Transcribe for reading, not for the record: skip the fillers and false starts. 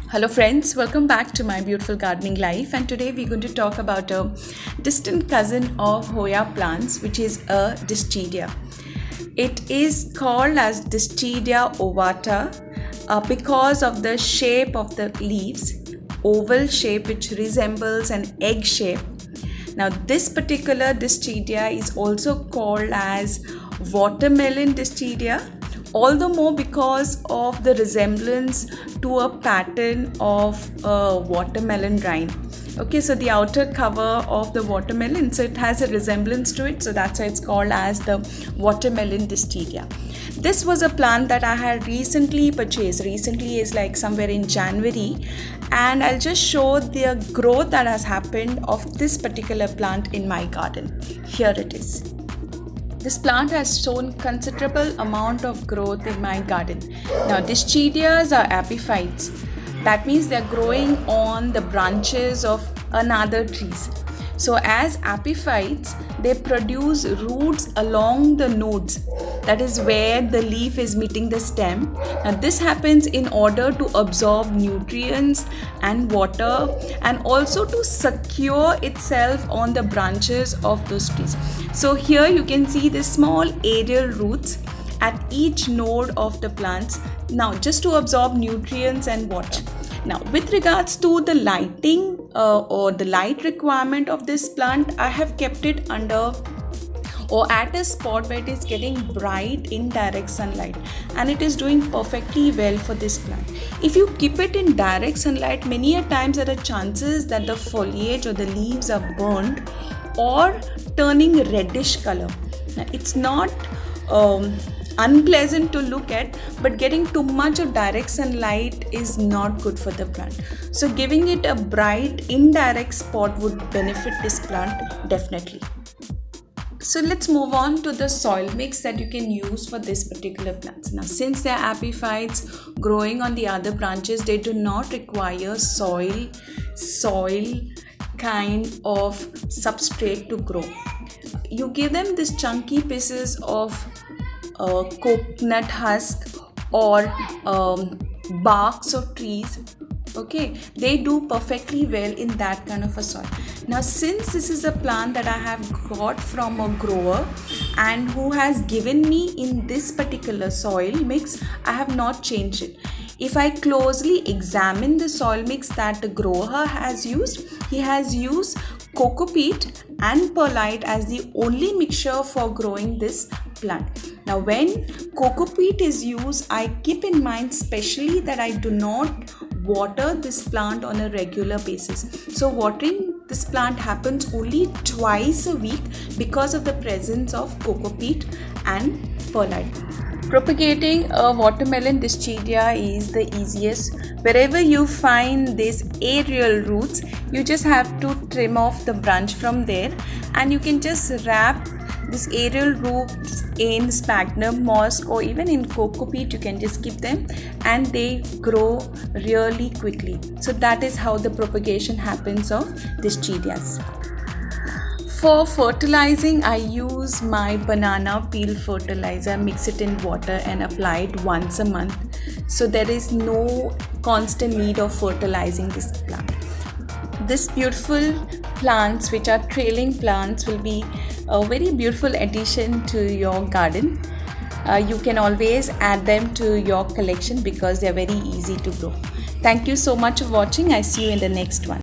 Hello friends, welcome back to my beautiful gardening life, and today we're going to talk about a distant cousin of Hoya plants, which is a Dischidia. It is called as Dischidia ovata because of the shape of the leaves, oval shape which resembles an egg shape. Now this particular Dischidia is also called as watermelon Dischidia, all the more because of the resemblance to a pattern of a watermelon rind. Okay, so the outer cover of the watermelon, so it has a resemblance to it, so that's why it's called as the watermelon Dischidia. This was a plant that I had recently purchased. Recently is like somewhere in January, and I'll just show the growth that has happened of this particular plant in my garden. Here it is. This plant has shown considerable amount of growth in my garden. Now, Dischidias are epiphytes. That means they're growing on the branches of another trees. So as epiphytes, they produce roots along the nodes. That is where the leaf is meeting the stem. Now this happens in order to absorb nutrients and water, and also to secure itself on the branches of those trees. So here you can see the small aerial roots at each node of the plants. Now just to absorb nutrients and water. Now with regards to the lighting or the light requirement of this plant, I have kept it under or at a spot where it is getting bright indirect sunlight, and it is doing perfectly well for this plant. If you keep it in direct sunlight, many a times there are chances that the foliage or the leaves are burnt or turning reddish color. Now it's not unpleasant to look at, but getting too much of direct sunlight is not good for the plant. So giving it a bright indirect spot would benefit this plant definitely. So let's move on to the soil mix that you can use for this particular plant. Now since they are epiphytes growing on the other branches, they do not require soil kind of substrate to grow. You give them these chunky pieces of coconut husk or barks of trees. Okay, they do perfectly well in that kind of a soil. Now since this is a plant that I have got from a grower and who has given me in this particular soil mix, I have not changed it. If I closely examine the soil mix that the grower has used, he has used coco peat and perlite as the only mixture for growing this plant. Now when coco peat is used, I keep in mind specially that I do not water this plant on a regular basis. So watering this plant happens only twice a week because of the presence of coco peat and perlite. Propagating a watermelon Dischidia is the easiest. Wherever you find these aerial roots, you just have to trim off the branch from there, and you can just wrap this aerial roots in sphagnum moss or even in coco peat. You can just keep them and they grow really quickly. So that is how the propagation happens of Dischidias. For fertilizing, I use my banana peel fertilizer, mix it in water and apply it once a month. So there is no constant need of fertilizing this plant. This beautiful plants, which are trailing plants, will be a very beautiful addition to your garden. You can always add them to your collection because they are very easy to grow. Thank you so much for watching. I see you in the next one.